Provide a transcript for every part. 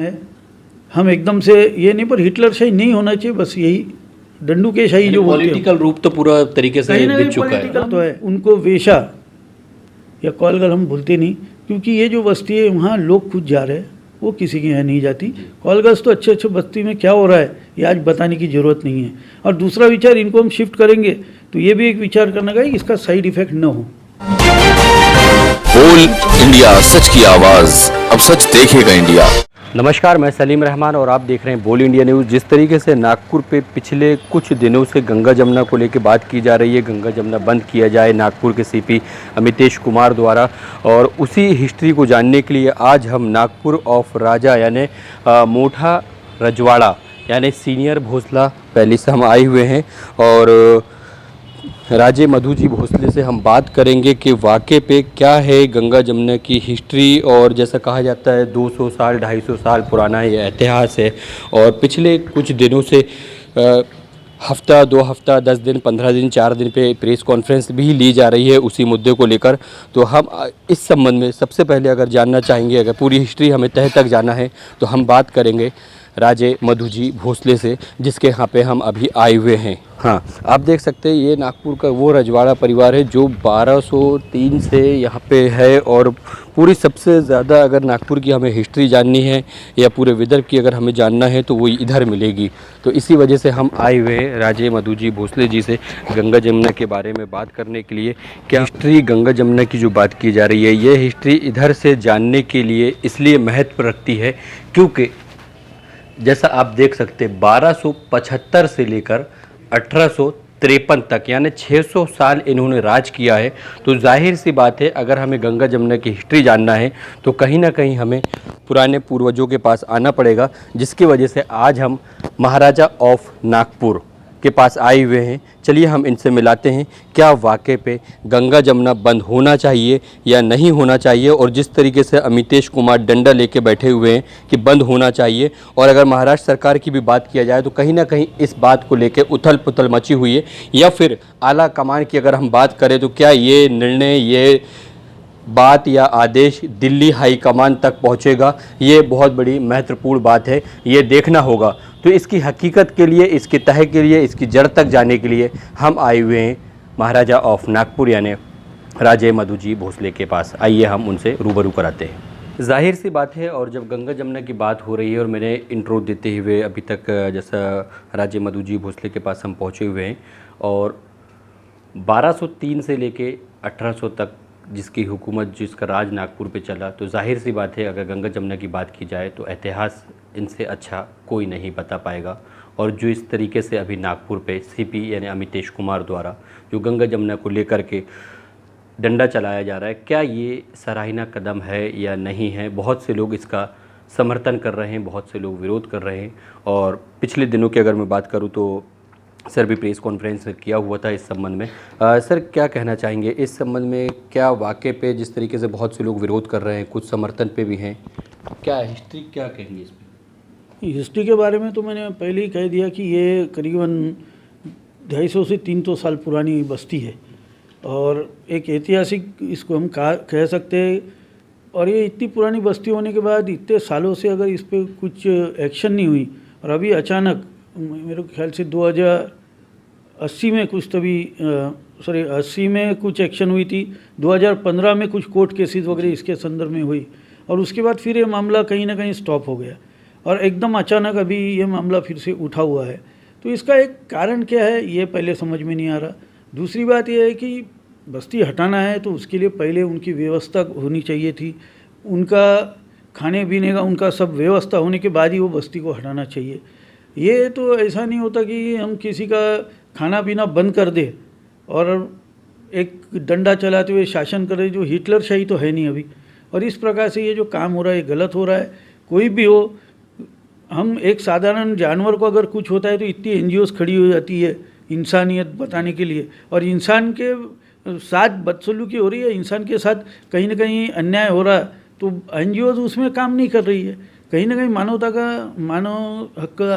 है। हम एकदम से ये नहीं, पर हिटलर शाही नहीं होना चाहिए, बस यही डंडूकेशाही जो बोलते हैं। पॉलिटिकल रूप तो पूरा तरीके से बिक चुका है। पॉलिटिकल तो है, उनको वेशा या कॉलगल हम भूलते नहीं, क्योंकि ये जो बस्ती है वहाँ लोग खुद जा रहे हैं, वो किसी के यहाँ नहीं जाती। कॉलगल्स तो अच्छे अच्छे बस्ती में क्या हो रहा है ये आज बताने की ज़रूरत नहीं है। और दूसरा विचार, इनको हम शिफ्ट करेंगे तो ये भी एक विचार करना का इसका साइड इफेक्ट न हो। बोल इंडिया, सच की आवाज, अब सच देखेगा इंडिया। नमस्कार, मैं सलीम रहमान और आप देख रहे हैं बोल इंडिया न्यूज़। जिस तरीके से नागपुर पे पिछले कुछ दिनों से गंगा जमुना को लेकर बात की जा रही है, गंगा जमुना बंद किया जाए नागपुर के सीपी अमितेश कुमार द्वारा, और उसी हिस्ट्री को जानने के लिए आज हम नागपुर ऑफ राजा यानी मोठा रजवाड़ा यानी सीनियर भोसला पैलेस से हम आए हुए हैं। और राजे मधु जी भोसले से हम बात करेंगे कि वाकई पे क्या है गंगा जमुना की हिस्ट्री। और जैसा कहा जाता है 200 साल 250 साल पुराना ये इतिहास है, और पिछले कुछ दिनों से हफ्ता 2 हफ्ता 10 दिन 15 दिन 4 दिन पे प्रेस कॉन्फ्रेंस भी ली जा रही है उसी मुद्दे को लेकर। तो हम इस संबंध में सबसे पहले अगर जानना चाहेंगे, अगर पूरी हिस्ट्री हमें तह तक जाना है तो हम बात करेंगे राजे मधु जी भोसले से, जिसके यहाँ पे हम अभी आए हुए हैं। हाँ, आप देख सकते हैं ये नागपुर का वो रजवाड़ा परिवार है जो 1203 से यहाँ पे है। और पूरी सबसे ज़्यादा अगर नागपुर की हमें हिस्ट्री जाननी है या पूरे विदर्भ की अगर हमें जानना है तो वो इधर मिलेगी। तो इसी वजह से हम आए हुए हैं राजे मधु जी भोसले जी से गंगा जमुना के बारे में बात करने के लिए। क्या हिस्ट्री गंगा जमुना की जो बात की जा रही है, ये हिस्ट्री इधर से जानने के लिए इसलिए महत्व रखती है क्योंकि जैसा आप देख सकते 1275 से लेकर 1853 तक यानी 600 साल इन्होंने राज किया है। तो जाहिर सी बात है अगर हमें गंगा जमुना की हिस्ट्री जानना है तो कहीं ना कहीं हमें पुराने पूर्वजों के पास आना पड़ेगा, जिसकी वजह से आज हम महाराजा ऑफ नागपुर के पास आए हुए हैं। चलिए हम इनसे मिलाते हैं क्या वाकई पे गंगा जमुना बंद होना चाहिए या नहीं होना चाहिए। और जिस तरीके से अमितेश कुमार डंडा लेके बैठे हुए हैं कि बंद होना चाहिए, और अगर महाराष्ट्र सरकार की भी बात किया जाए तो कहीं ना कहीं इस बात को लेकर उथल पुथल मची हुई है। या फिर आला कमान की अगर हम बात करें तो क्या ये निर्णय, ये बात या आदेश दिल्ली हाई कमान तक पहुंचेगा, ये बहुत बड़ी महत्वपूर्ण बात है, ये देखना होगा। तो इसकी हकीकत के लिए, इसके तह के लिए, इसकी जड़ तक जाने के लिए हम आए हुए हैं महाराजा ऑफ नागपुर यानी राजे मधु जी भोसले के पास। आइए हम उनसे रूबरू कराते हैं। जाहिर सी बात है, और जब गंगा जमुना की बात हो रही है और मैंने इंट्रो देते हुए अभी तक जैसा राजे मधु जी भोसले के पास हम पहुँचे हुए हैं, और 1203 से लेके 1800 तक जिसकी हुकूमत, जिसका राज नागपुर पे चला, तो जाहिर सी बात है अगर गंगा जमुना की बात की जाए तो इतिहास इनसे अच्छा कोई नहीं बता पाएगा। और जो इस तरीके से अभी नागपुर पे सीपी यानी अमितेश कुमार द्वारा जो गंगा जमुना को लेकर के डंडा चलाया जा रहा है, क्या ये सराहनीय कदम है या नहीं है। बहुत से लोग इसका समर्थन कर रहे हैं, बहुत से लोग विरोध कर रहे हैं। और पिछले दिनों की अगर मैं बात करूँ तो सर भी प्रेस कॉन्फ्रेंस किया हुआ था इस संबंध में। सर क्या कहना चाहेंगे इस संबंध में, क्या वाकई पे जिस तरीके से बहुत से लोग विरोध कर रहे हैं, कुछ समर्थन पे भी हैं, क्या हिस्ट्री क्या कहेंगे इस पर? हिस्ट्री के बारे में तो मैंने पहले ही कह दिया कि ये करीबन 250 से 300 साल पुरानी बस्ती है, और एक ऐतिहासिक इसको हम कह सकते हैं। और ये इतनी पुरानी बस्ती होने के बाद इतने सालों से अगर इस पर कुछ एक्शन नहीं हुई, और अभी अचानक मेरे ख्याल से 2080 में कुछ तभी 80 में कुछ एक्शन हुई थी, 2015 में कुछ कोर्ट केसेस वगैरह इसके संदर्भ में हुई, और उसके बाद फिर ये मामला कहीं ना कहीं स्टॉप हो गया, और एकदम अचानक अभी ये मामला फिर से उठा हुआ है। तो इसका एक कारण क्या है ये पहले समझ में नहीं आ रहा। दूसरी बात यह है कि बस्ती हटाना है तो उसके लिए पहले उनकी व्यवस्था होनी चाहिए थी, उनका खाने पीने का उनका सब व्यवस्था होने के बाद ही वो बस्ती को हटाना चाहिए। ये तो ऐसा नहीं होता कि हम किसी का खाना पीना बंद कर दे और एक डंडा चलाते हुए शासन करे, जो हिटलर शाही तो है नहीं अभी। और इस प्रकार से ये जो काम हो रहा है ये गलत हो रहा है। कोई भी हो, हम एक साधारण जानवर को अगर कुछ होता है तो इतनी एनजीओस खड़ी हो जाती है इंसानियत बताने के लिए, और इंसान के साथ बदसलूकी हो रही है, इंसान के साथ कहीं ना कहीं अन्याय हो रहा है, तो एनजीओस उसमें काम नहीं कर रही है। कहीं ना कहीं मानवता का, मानव हक का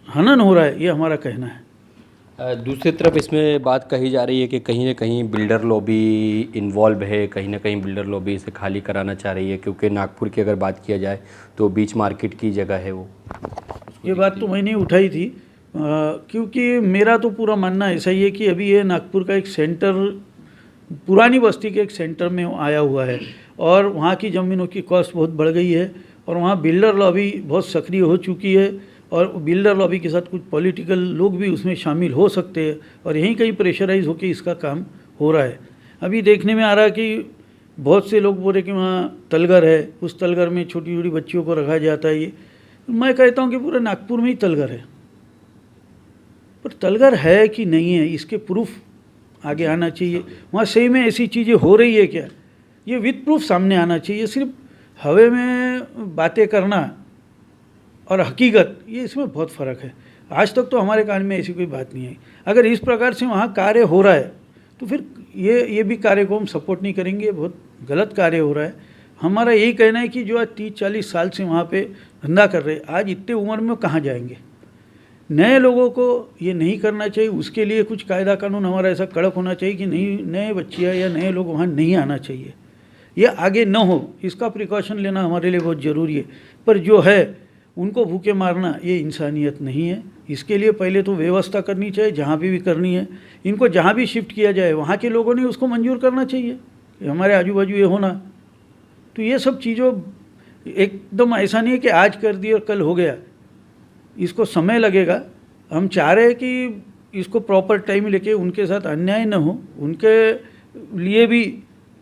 हनन हो रहा है, ये हमारा कहना है। दूसरी तरफ इसमें बात कही जा रही है कि कहीं ना कहीं बिल्डर लॉबी इन्वॉल्व है, कहीं ना कहीं बिल्डर लॉबी इसे खाली कराना चाह रही है, क्योंकि नागपुर की अगर बात किया जाए तो बीच मार्केट की जगह है वो। ये बात तो मैंने उठाई थी, क्योंकि मेरा तो पूरा मानना ऐसा ही है कि अभी ये नागपुर का एक सेंटर, पुरानी बस्ती के एक सेंटर में आया हुआ है और वहाँ की ज़मीनों की कॉस्ट बहुत बढ़ गई है और वहाँ बिल्डर लॉबी बहुत सक्रिय हो चुकी है और बिल्डर लॉबी के साथ कुछ पॉलिटिकल लोग भी उसमें शामिल हो सकते हैं और यहीं कहीं प्रेशराइज होकर इसका काम हो रहा है। अभी देखने में आ रहा है कि बहुत से लोग बोल रहे कि वहाँ तलगर है, उस तलगर में छोटी छोटी बच्चियों को रखा जाता है। ये मैं कहता हूँ कि पूरे नागपुर में ही तलगर है, पर तलगर है कि नहीं है इसके प्रूफ आगे आना चाहिए। वहाँ सही में ऐसी चीज़ें हो रही है क्या, ये विद प्रूफ सामने आना चाहिए। सिर्फ हवे में बातें करना और हकीकत, ये इसमें बहुत फ़र्क है। आज तक तो हमारे कान में ऐसी कोई बात नहीं आई। अगर इस प्रकार से वहाँ कार्य हो रहा है तो फिर ये भी कार्य को हम सपोर्ट नहीं करेंगे, बहुत गलत कार्य हो रहा है। हमारा यही कहना है कि जो आज 30-40 साल से वहाँ पे धंधा कर रहे, आज इतने उम्र में कहाँ जाएंगे। नए लोगों को ये नहीं करना चाहिए, उसके लिए कुछ कायदा कानून हमारा ऐसा कड़क होना चाहिए कि नए बच्चियाँ या नए लोग वहाँ नहीं आना चाहिए, ये आगे न हो, इसका प्रिकॉशन लेना हमारे लिए बहुत ज़रूरी है। पर जो है उनको भूखे मारना ये इंसानियत नहीं है। इसके लिए पहले तो व्यवस्था करनी चाहिए, जहाँ भी करनी है। इनको जहाँ भी शिफ्ट किया जाए वहाँ के लोगों ने उसको मंजूर करना चाहिए, हमारे आजू बाजू ये होना। तो ये सब चीज़ों एकदम ऐसा नहीं है कि आज कर दी और कल हो गया, इसको समय लगेगा। हम चाह रहे हैं कि इसको प्रॉपर टाइम लेके उनके साथ अन्याय न हो, उनके लिए भी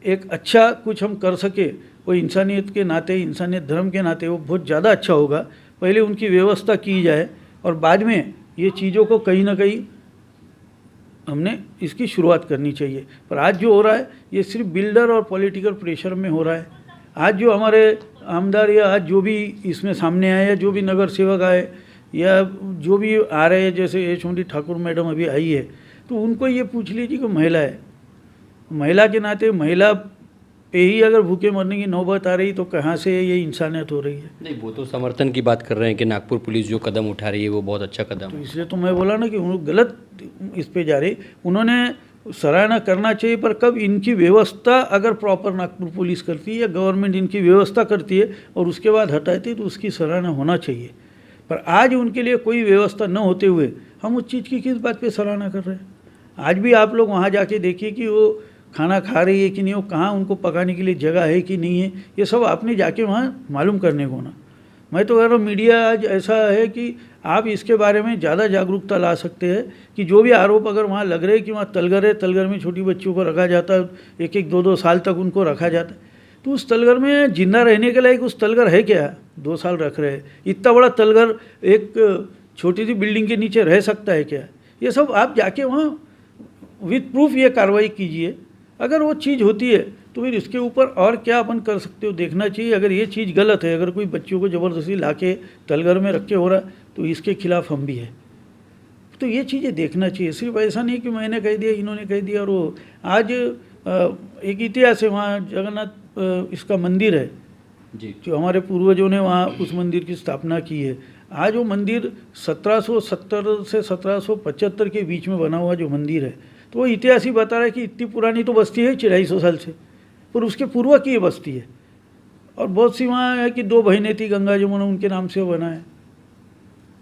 एक अच्छा कुछ हम कर सके, वो इंसानियत के नाते, इंसानियत धर्म के नाते वो बहुत ज़्यादा अच्छा होगा। पहले उनकी व्यवस्था की जाए और बाद में ये चीज़ों को कहीं ना कहीं हमने इसकी शुरुआत करनी चाहिए। पर आज जो हो रहा है ये सिर्फ बिल्डर और पॉलिटिकल प्रेशर में हो रहा है। आज जो हमारे आमदार या आज जो भी इसमें सामने आए या जो भी नगर सेवक आए या जो भी आ रहे हैं, जैसे यशवंती ठाकुर मैडम अभी आई है, तो उनको ये पूछ लीजिए कि महिला है, महिला के नाते महिला पे ही अगर भूखे मरने की नौबत आ रही तो कहाँ से ये इंसानियत हो रही है। नहीं, वो तो समर्थन की बात कर रहे हैं कि नागपुर पुलिस जो कदम उठा रही है वो बहुत अच्छा कदम तो है। इसलिए तो मैं बोला ना कि उन्होंने गलत इस पे जा रही, उन्होंने सराहना करना चाहिए। पर कब इनकी व्यवस्था अगर प्रॉपर नागपुर पुलिस करती है या गवर्नमेंट इनकी व्यवस्था करती है और उसके बाद हटाती है तो उसकी सराहना होना चाहिए। पर आज उनके लिए कोई व्यवस्था न होते हुए हम उस चीज़ की किस बात पे सराहना कर रहे हैं। आज भी आप लोग वहाँ जाके देखिए कि वो खाना खा रही है कि नहीं, वो कहाँ उनको पकाने के लिए जगह है कि नहीं है, ये सब आपने जाके वहाँ मालूम करने को ना। मैं तो कह रहा हूँ मीडिया आज ऐसा है कि आप इसके बारे में ज़्यादा जागरूकता ला सकते हैं कि जो भी आरोप अगर वहाँ लग रहे हैं कि वहाँ तलगर है, तलगर में छोटी बच्चियों को रखा जाता है, 1-1, 2-2 साल तक उनको रखा जाता है, तो उस तलगर में जिंदा रहने के लायक उस तलगर है क्या? 2 साल रख रहे हैं, इतना बड़ा तलगर एक छोटी सी बिल्डिंग के नीचे रह सकता है क्या? ये सब आप जाके वहाँ विद प्रूफ ये कार्रवाई कीजिए। अगर वो चीज़ होती है तो फिर इसके ऊपर और क्या अपन कर सकते हो देखना चाहिए। अगर ये चीज़ गलत है, अगर कोई बच्चियों को ज़बरदस्ती लाके तलगर में रख के हो रहा तो इसके खिलाफ हम भी है। तो ये चीज़ें देखना चाहिए। सिर्फ ऐसा नहीं कि मैंने कह दिया, इन्होंने कह दिया। और वो आज एक इतिहास है, वहाँ जगन्नाथ इसका मंदिर है जी, जो हमारे पूर्वजों ने वहाँ उस मंदिर की स्थापना की है। आज वो मंदिर 1770 से 1775 के बीच में बना हुआ जो मंदिर है, तो वो इतिहास ही बता रहा है कि इतनी पुरानी तो बस्ती है 250 साल से, पर उसके पूर्व की ये बस्ती है। और बहुत सी वहाँ है कि 2 बहनें थी, गंगा जमुना उनके नाम से बना है।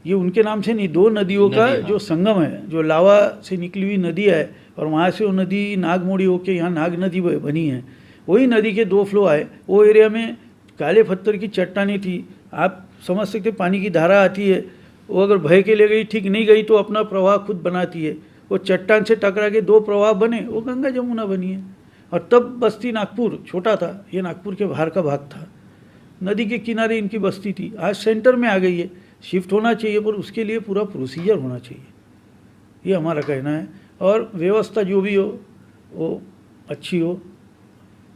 ये उनके नाम से नहीं, 2 नदियों का जो संगम है, जो लावा से निकली हुई नदी है और वहाँ से वो नदी नागमोड़ी होके यहाँ नाग नदी बनी है। वही नदी के 2 फ्लो आए। वो एरिया में काले पत्थर की चट्टानें थी। आप समझ सकते, पानी की धारा आती है, वो अगर बह के ले गई, ठीक नहीं गई तो अपना प्रवाह खुद बनाती है। वो चट्टान से टकरा के 2 प्रवाह बने, वो गंगा जमुना बनी है। और तब बस्ती नागपुर छोटा था, ये नागपुर के बाहर का भाग था, नदी के किनारे इनकी बस्ती थी। आज सेंटर में आ गई है, शिफ्ट होना चाहिए, पर उसके लिए पूरा प्रोसीजर होना चाहिए, ये हमारा कहना है। और व्यवस्था जो भी हो वो अच्छी हो,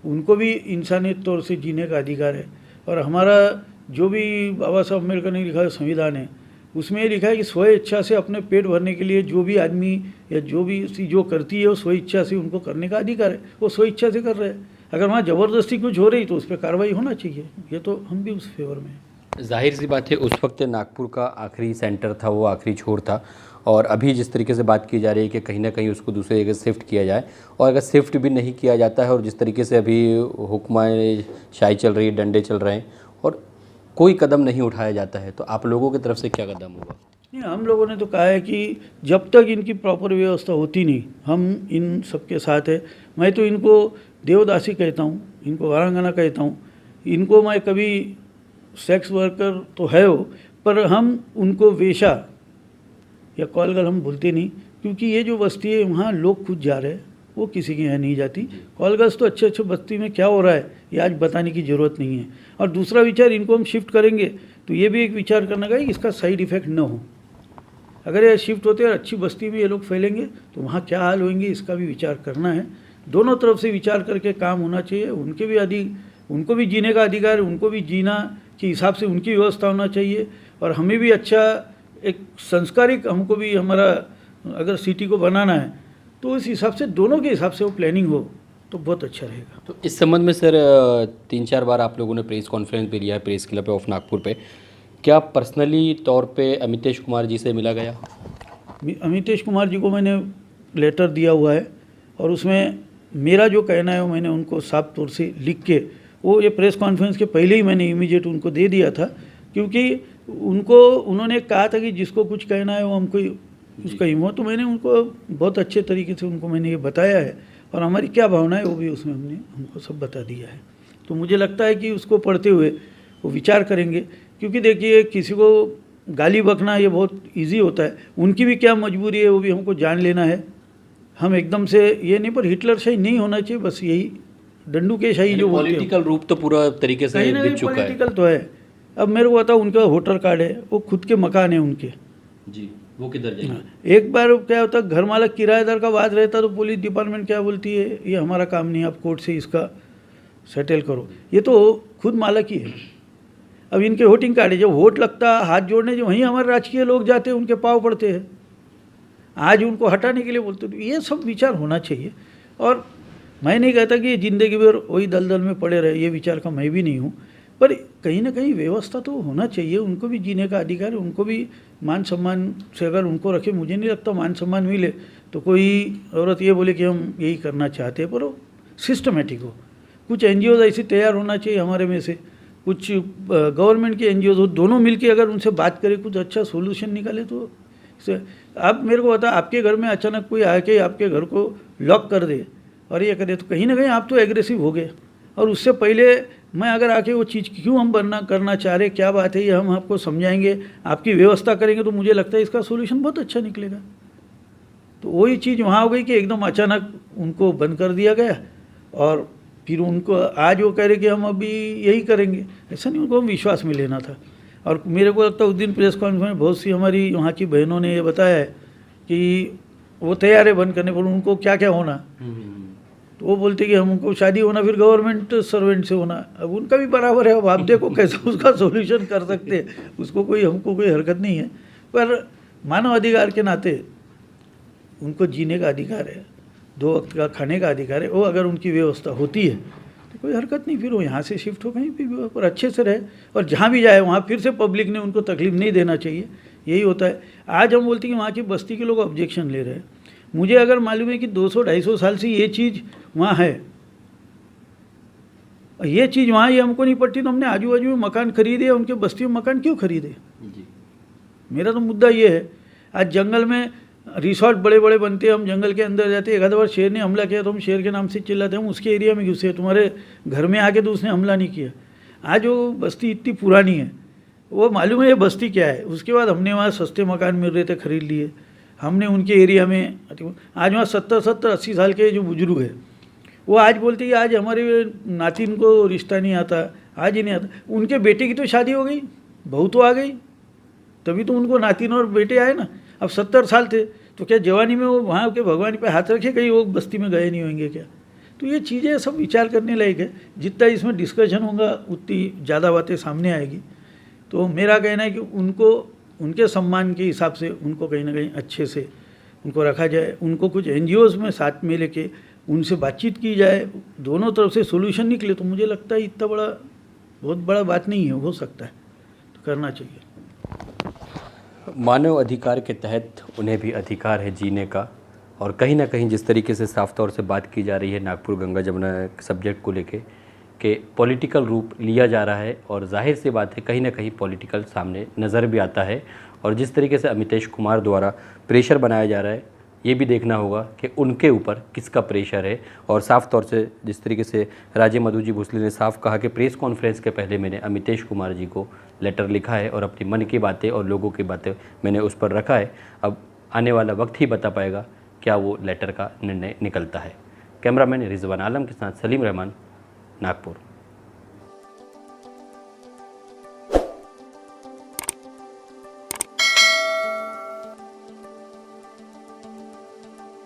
उनको भी इंसानियत तौर से जीने का अधिकार है। और हमारा जो भी बाबा साहब अम्बेडकर ने लिखा है संविधान है, उसमें ये लिखा है कि स्व इच्छा से अपने पेट भरने के लिए जो भी आदमी या जो भी जो करती है वो स्व इच्छा से उनको करने का अधिकार है, वो स्व इच्छा से कर रहे हैं। अगर वहाँ ज़बरदस्ती कुछ हो रही तो उस पर कार्रवाई होना चाहिए। ये तो हम भी उस फेवर में हैं। जाहिर सी बात है, उस वक्त नागपुर का आखिरी सेंटर था, वो आखिरी छोर था, और अभी जिस तरीके से बात की जा रही है कि कहीं ना कहीं उसको दूसरी जगह शिफ्ट किया जाए, और अगर शिफ्ट भी नहीं किया जाता है और जिस तरीके से अभी हुक्माशाही चल रही है, डंडे चल रहे हैं और कोई कदम नहीं उठाया जाता है, तो आप लोगों की तरफ से क्या कदम होगा? नहीं, हम लोगों ने तो कहा है कि जब तक इनकी प्रॉपर व्यवस्था होती नहीं, हम इन सबके साथ है। मैं तो इनको देवदासी कहता हूँ, इनको वारांगना कहता हूँ, इनको मैं कभी सेक्स वर्कर तो है वो, पर हम उनको वेशा या कॉलगर्ल हम बोलते नहीं, क्योंकि ये जो बस्ती है वहाँ लोग खुद जा रहे हैं, वो किसी के यहाँ नहीं जाती। कॉलगर्ल्स तो अच्छे अच्छे बस्ती में क्या हो रहा है ये आज बताने की ज़रूरत नहीं है। और दूसरा विचार, इनको हम शिफ्ट करेंगे तो ये भी एक विचार करना का इसका साइड इफ़ेक्ट न हो। अगर ये शिफ्ट होते और अच्छी बस्ती में ये लोग फैलेंगे तो वहाँ क्या हाल होंगे, इसका भी विचार करना है। दोनों तरफ से विचार करके काम होना चाहिए। उनको भी जीने का अधिकार है, उनको भी जीना के हिसाब से उनकी व्यवस्था होना चाहिए, और हमें भी अच्छा एक संस्कारिक, हमको भी हमारा अगर सिटी को बनाना है तो उस हिसाब से दोनों के हिसाब से वो प्लानिंग हो तो बहुत अच्छा रहेगा। तो इस संबंध में सर 3-4 बार आप लोगों ने प्रेस कॉन्फ्रेंस भी लिया है प्रेस क्लब ऑफ नागपुर पे, क्या पर्सनली तौर पे अमितेश कुमार जी से मिला गया? अमितेश कुमार जी को मैंने लेटर दिया हुआ है, और उसमें मेरा जो कहना है वो मैंने उनको साफ तौर से लिख के, वो ये प्रेस कॉन्फ्रेंस के पहले ही मैंने इमीडिएट उनको दे दिया था, क्योंकि उन्होंने कहा था कि जिसको कुछ कहना है वो हमको उसका ही हो, तो मैंने उनको बहुत अच्छे तरीके से उनको मैंने ये बताया है, और हमारी क्या भावना है वो भी उसमें हमको सब बता दिया है। तो मुझे लगता है कि उसको पढ़ते हुए वो विचार करेंगे, क्योंकि देखिए किसी को गाली बकना ये बहुत इजी होता है, उनकी भी क्या मजबूरी है वो भी हमको जान लेना है। हम एकदम से ये नहीं, पर हिटलर शाही नहीं होना चाहिए, बस यही डंडू के शाही जो बोलते हैं। पॉलिटिकल रूप तो पूरा तरीके से दिख चुका है। पॉलिटिकल तो है। अब मेरे को बताओ, उनका वोटर कार्ड है, वो खुद के मकान है उनके जी, वो किधर जाएंगे? एक बार क्या होता है, घर मालक किराएदार का बात रहता तो पुलिस डिपार्टमेंट क्या बोलती है, ये हमारा काम नहीं है, आप कोर्ट से इसका सेटल करो। ये तो खुद मालक ही है। अब इनके वोटिंग कार्ड है, जब वोट लगता हाथ जोड़ने जो वहीं हमारे राजकीय लोग जाते हैं, उनके पाँव पड़ते हैं, आज उनको हटाने के लिए बोलते। तो ये सब विचार होना चाहिए। और मैं नहीं कहता कि ज़िंदगी भर वही दलदल में पड़े रहे, ये विचार का मैं भी नहीं हूँ, पर कहीं ना कहीं व्यवस्था तो होना चाहिए। उनको भी जीने का अधिकार है, उनको भी मान सम्मान से अगर उनको रखे, मुझे नहीं लगता मान सम्मान मिले तो कोई औरत ये बोले कि हम यही करना चाहते हैं, पर वो सिस्टमेटिक हो। कुछ NGOs ऐसी तैयार होना चाहिए हमारे में से, कुछ गवर्नमेंट के NGOs हो, दोनों मिलके अगर उनसे बात करें, कुछ अच्छा सोल्यूशन निकाले तो आप मेरे को बता, आपके घर में अचानक कोई आके आपके घर को लॉक कर दे और ये करे, तो कहीं ना कहीं आप तो एग्रेसिव हो गए। और उससे पहले मैं अगर आके वो चीज़ क्यों हम करना चाह रहे, क्या बात है, ये हम आपको समझाएंगे, आपकी व्यवस्था करेंगे, तो मुझे लगता है इसका सोल्यूशन बहुत अच्छा निकलेगा। तो वही चीज़ वहाँ हो गई कि एकदम अचानक उनको बंद कर दिया गया, और फिर उनको आज वो कह रहे कि हम अभी यही करेंगे। ऐसा नहीं, उनको हम विश्वास में लेना था। और मेरे को लगता है उस दिन प्रेस कॉन्फ्रेंस में बहुत सी हमारी वहाँ की बहनों ने ये बताया है कि वो तैयार है बंद करने पर, उनको क्या क्या होना। तो वो बोलते कि हमको शादी होना फिर गवर्नमेंट सर्वेंट से होना। अब उनका भी बराबर है, अब आप देखो कैसे उसका सोल्यूशन कर सकते हैं, उसको हमको कोई हरकत नहीं है। पर मानव अधिकार के नाते उनको जीने का अधिकार है, 2 वक्त का खाने का अधिकार है, वो अगर उनकी व्यवस्था होती है तो कोई हरकत नहीं, फिर वो यहाँ से शिफ्ट हो कहीं भी पर अच्छे से रहे, और जहाँ भी जाए वहाँ फिर से पब्लिक ने उनको तकलीफ नहीं देना चाहिए। यही होता है। आज हम बोलते हैं कि वहाँ की बस्ती के लोग ऑब्जेक्शन ले रहे हैं। मुझे अगर मालूम है कि 200-250 साल से ये चीज़ वहाँ है, ये चीज़ वहाँ ये हमको नहीं पड़ती, तो हमने आजू बाजू में मकान खरीदे, उनके बस्ती में मकान क्यों खरीदे? मेरा तो मुद्दा ये है। आज जंगल में रिसोर्ट बड़े बड़े बनते हैं, हम जंगल के अंदर जाते हैं। एक आधा बार शेर ने हमला किया तो हम शेर के नाम से चिल्लाते हैं, हम उसके एरिया में घुसे, तुम्हारे घर में आके तो उसने हमला नहीं किया। आज वो बस्ती इतनी पुरानी है, वो मालूम है ये बस्ती क्या है। उसके बाद हमने वहाँ सस्ते मकान मिल रहे थे, खरीद लिए हमने उनके एरिया में। आज वहाँ 70-80 साल के जो बुजुर्ग है, वो आज बोलते हैं आज हमारे नातिन को रिश्ता नहीं आता, आज ही नहीं आता। उनके बेटे की तो शादी हो गई, बहू तो आ गई, तभी तो उनको नातिन और बेटे आए ना। अब 70 साल थे तो क्या जवानी में वो वहाँ के भगवान पे हाथ रखे, कहीं वो बस्ती में गए नहीं होंगे क्या? तो ये चीज़ें सब विचार करने लायक है। जितना इसमें डिस्कशन होगा उतनी ज़्यादा बातें सामने आएगी। तो मेरा कहना है कि उनको उनके सम्मान के हिसाब से उनको कहीं ना कहीं अच्छे से उनको रखा जाए। उनको कुछ NGOs में साथ में लेके उनसे बातचीत की जाए, दोनों तरफ से सोल्यूशन निकले, तो मुझे लगता है इतना बहुत बड़ा बात नहीं है, हो सकता है। करना चाहिए। मानव अधिकार के तहत उन्हें भी अधिकार है जीने का, और कहीं ना कहीं जिस तरीके से साफ तौर से बात की जा रही है नागपुर गंगा जमुना सब्जेक्ट को लेके कि पॉलिटिकल रूप लिया जा रहा है, और जाहिर सी बात है कहीं ना कहीं पॉलिटिकल सामने नज़र भी आता है। और जिस तरीके से अमितेश कुमार द्वारा प्रेशर बनाया जा रहा है, ये भी देखना होगा कि उनके ऊपर किसका प्रेशर है। और साफ़ तौर से जिस तरीके से राजे मधुजी भोसले ने साफ कहा कि प्रेस कॉन्फ्रेंस के पहले मैंने अमितेश कुमार जी को लेटर लिखा है और अपनी मन की बातें और लोगों की बातें मैंने उस पर रखा है। अब आने वाला वक्त ही बता पाएगा क्या वो लेटर का निर्णय निकलता है। कैमरामैन रिजवान आलम के साथ सलीम रहमान, नागपुर।